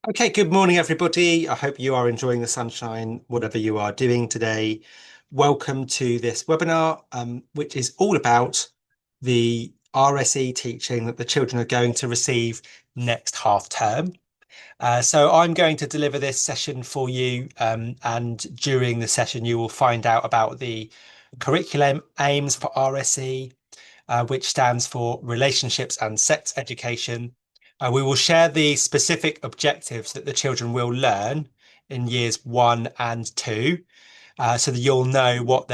Okay, good morning, everybody. I hope you are enjoying the sunshine, whatever you are doing today. Welcome to this webinar, which is all about the RSE teaching that the children are going to receive next half term. So I'm going to deliver this session for you, and during the session, you will find out about the curriculum aims for RSE, which stands for Relationships and Sex Education. We will share the specific objectives that the children will learn in years 1 and 2, so that you'll know what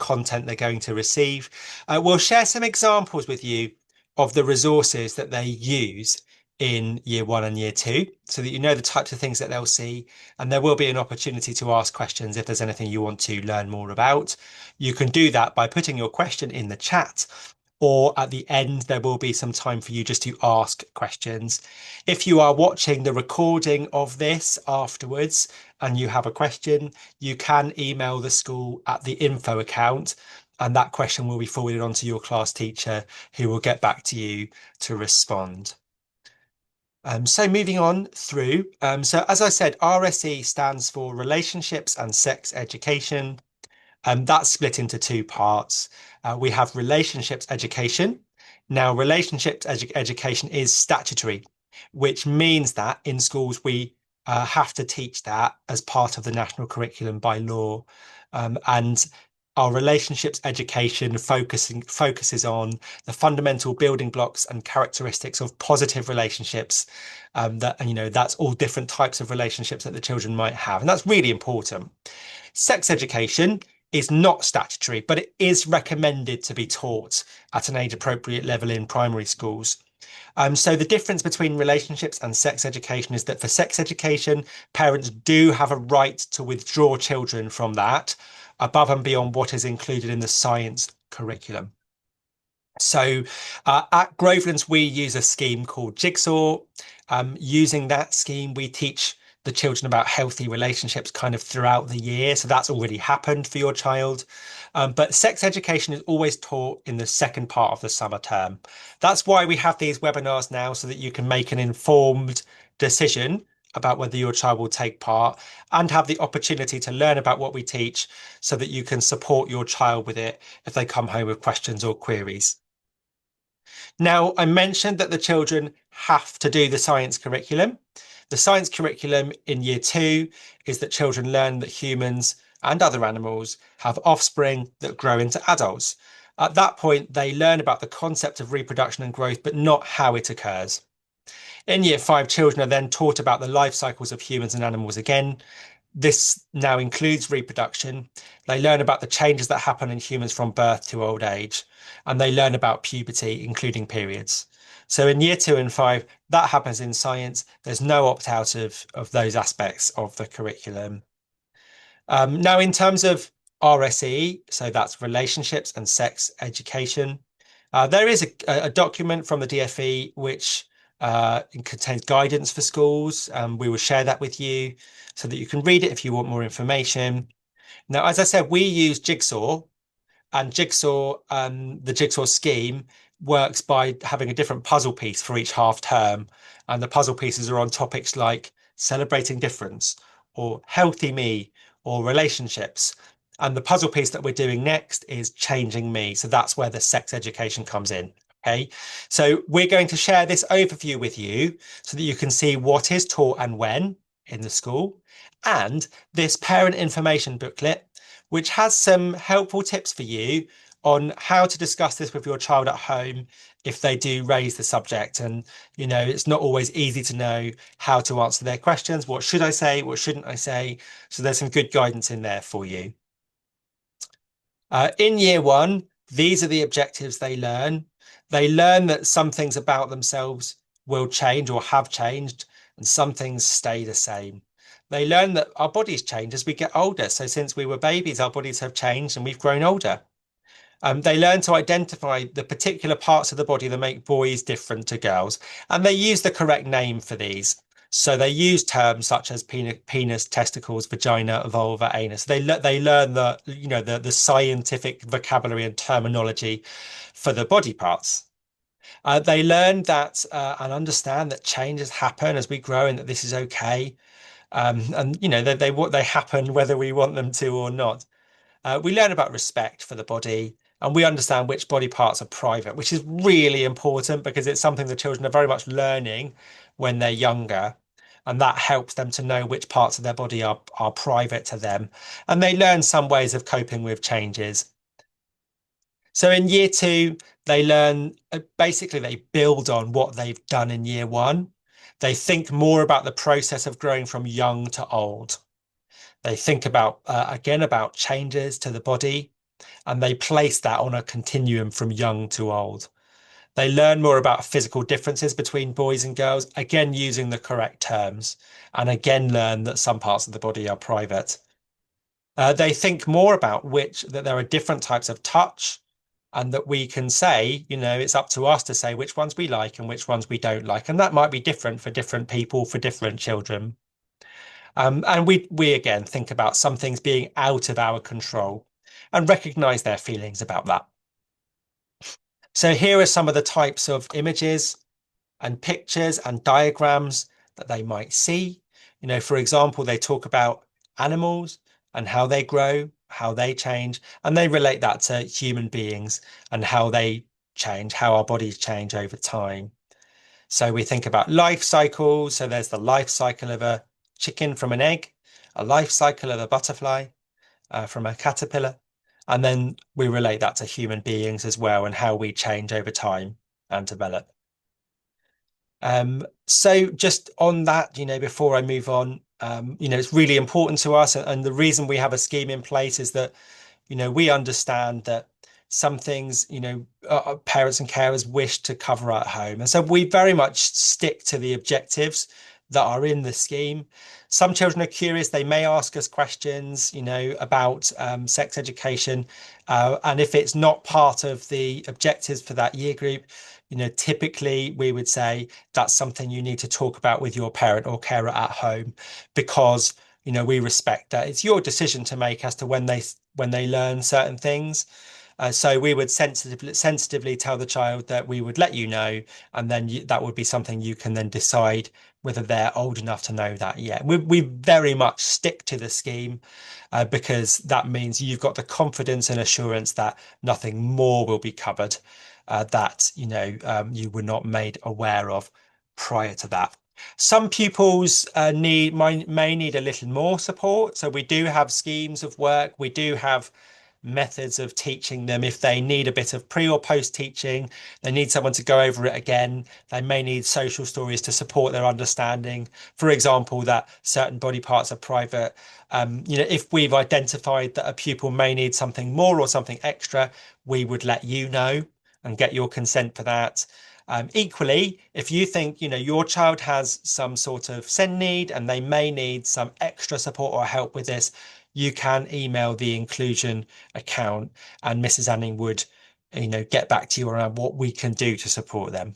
content they're going to receive. We'll share some examples with you of the resources that they use in year 1 and year 2, so that you know the types of things that they'll see, and there will be an opportunity to ask questions if there's anything you want to learn more about. You can do that by putting your question in the chat, or at the end, there will be some time for you just to ask questions. If you are watching the recording of this afterwards and you have a question, you can email the school at the info account, and that question will be forwarded on to your class teacher, who will get back to you to respond. So moving on through, so as I said, RSE stands for Relationships and Sex Education. That's split into two parts. We have relationships education. Now, relationships education is statutory, which means that in schools we have to teach that as part of the national curriculum by law. And our relationships education focuses on the fundamental building blocks and characteristics of positive relationships. That's all different types of relationships that the children might have, and that's really important. Sex education is not statutory, but it is recommended to be taught at an age appropriate level in primary schools. So the difference between relationships and sex education is that for sex education, parents do have a right to withdraw children from that above and beyond what is included in the science curriculum. So at Grovelands, we use a scheme called Jigsaw. Using that scheme, we teach the children about healthy relationships kind of throughout the year. So that's already happened for your child. But sex education is always taught in the second part of the summer term. That's why we have these webinars now, so that you can make an informed decision about whether your child will take part and have the opportunity to learn about what we teach, so that you can support your child with it if they come home with questions or queries. Now, I mentioned that the children have to do the science curriculum. The science curriculum in year 2 is that children learn that humans and other animals have offspring that grow into adults. At that point, they learn about the concept of reproduction and growth, but not how it occurs. In year 5, children are then taught about the life cycles of humans and animals again. This now includes reproduction. They learn about the changes that happen in humans from birth to old age, and they learn about puberty, including periods. So in year 2 and 5, that happens in science. There's no opt out of those aspects of the curriculum. Now, in terms of RSE, so that's relationships and sex education, there is a document from the DfE which contains guidance for schools. We will share that with you so that you can read it if you want more information. Now, as I said, we use Jigsaw, and the Jigsaw scheme works by having a different puzzle piece for each half term. And the puzzle pieces are on topics like celebrating difference, or healthy me, or relationships. And the puzzle piece that we're doing next is changing me. So that's where the sex education comes in. Okay, so we're going to share this overview with you so that you can see what is taught and when in the school, and this parent information booklet, which has some helpful tips for you on how to discuss this with your child at home if they do raise the subject. And, it's not always easy to know how to answer their questions. What should I say? What shouldn't I say? So there's some good guidance in there for you. In year 1, these are the objectives they learn. They learn that some things about themselves will change or have changed, and some things stay the same. They learn that our bodies change as we get older. So since we were babies, our bodies have changed and we've grown older. They learn to identify the particular parts of the body that make boys different to girls, and they use the correct name for these. So they use terms such as penis, testicles, vagina, vulva, anus. They learn the scientific vocabulary and terminology for the body parts. They learn that and understand that changes happen as we grow and that this is okay. And they happen whether we want them to or not. We learn about respect for the body, and we understand which body parts are private, which is really important because it's something the children are very much learning when they're younger. And that helps them to know which parts of their body are private to them. And they learn some ways of coping with changes. So in year two, they learn basically they build on what they've done in year one. They think more about the process of growing from young to old. They think about again about changes to the body, and they place that on a continuum from young to old. They learn more about physical differences between boys and girls, again using the correct terms, and again learn that some parts of the body are private. They think more about that there are different types of touch, and that we can say, it's up to us to say which ones we like and which ones we don't like. And that might be different for different people, for different children. And we again think about some things being out of our control and recognize their feelings about that. So here are some of the types of images and pictures and diagrams that they might see. For example, they talk about animals and how they grow, how they change, and they relate that to human beings and how they change, how our bodies change over time. So we think about life cycles. So there's the life cycle of a chicken from an egg, a life cycle of a butterfly from a caterpillar. And then we relate that to human beings as well and how we change over time and develop. So just on that, before I move on, it's really important to us. And the reason we have a scheme in place is that we understand that some things, parents and carers wish to cover at home. And so we very much stick to the objectives that are in the scheme. Some children are curious. They may ask us questions, about sex education. And if it's not part of the objectives for that year group, typically we would say that's something you need to talk about with your parent or carer at home, because we respect that it's your decision to make as to when they learn certain things. So we would sensitively tell the child that we would let you know, and then that would be something you can then decide whether they're old enough to know that yet. We very much stick to the scheme because that means you've got the confidence and assurance that nothing more will be covered that you were not made aware of prior to that. Some pupils may need a little more support. So we do have schemes of work. We do have methods of teaching them. If they need a bit of pre or post teaching, they need someone to go over it again. They may need social stories to support their understanding. For example, that certain body parts are private. If we've identified that a pupil may need something more or something extra, we would let you know and get your consent for that. Equally, if you think your child has some sort of SEND need and they may need some extra support or help with this, you can email the inclusion account and Mrs. Anning would get back to you around what we can do to support them.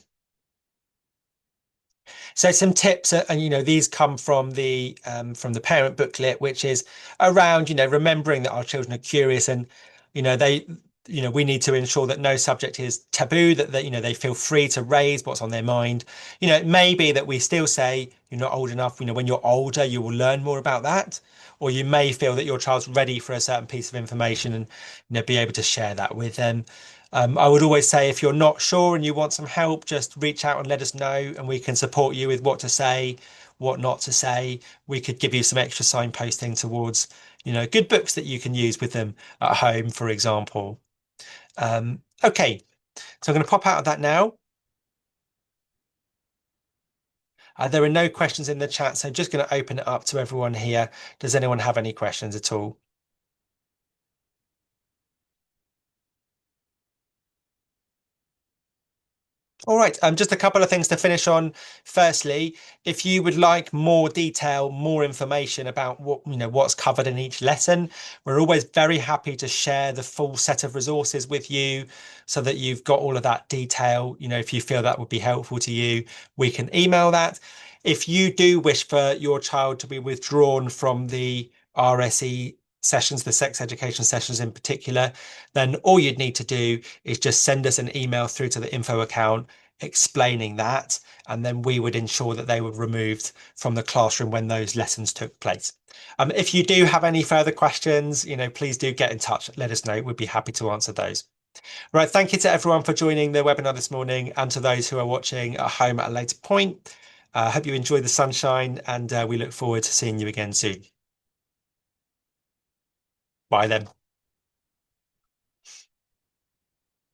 So some tips, and these come from the parent booklet, which is around remembering that our children are curious, and they we need to ensure that no subject is taboo, that they feel free to raise what's on their mind. It may be that we still say you're not old enough. When you're older, you will learn more about that, or you may feel that your child's ready for a certain piece of information and be able to share that with them. I would always say if you're not sure and you want some help, just reach out and let us know, and we can support you with what to say, what not to say. We could give you some extra signposting towards, good books that you can use with them at home, for example. Okay, so I'm going to pop out of that now. There are no questions in the chat, so just going to open it up to everyone here. Does anyone have any questions at all? All right, just a couple of things to finish on. Firstly, if you would like more detail, more information about what's covered in each lesson, we're always very happy to share the full set of resources with you so that you've got all of that detail. If you feel that would be helpful to you, we can email that. If you do wish for your child to be withdrawn from the RSE sessions, the sex education sessions in particular, then all you'd need to do is just send us an email through to the info account. explaining that, and then we would ensure that they were removed from the classroom when those lessons took place. If you do have any further questions, please do get in touch. Let us know. We'd be happy to answer those. Right, thank you to everyone for joining the webinar this morning, and to those who are watching at home at a later point. I hope you enjoy the sunshine, and we look forward to seeing you again soon. Bye then.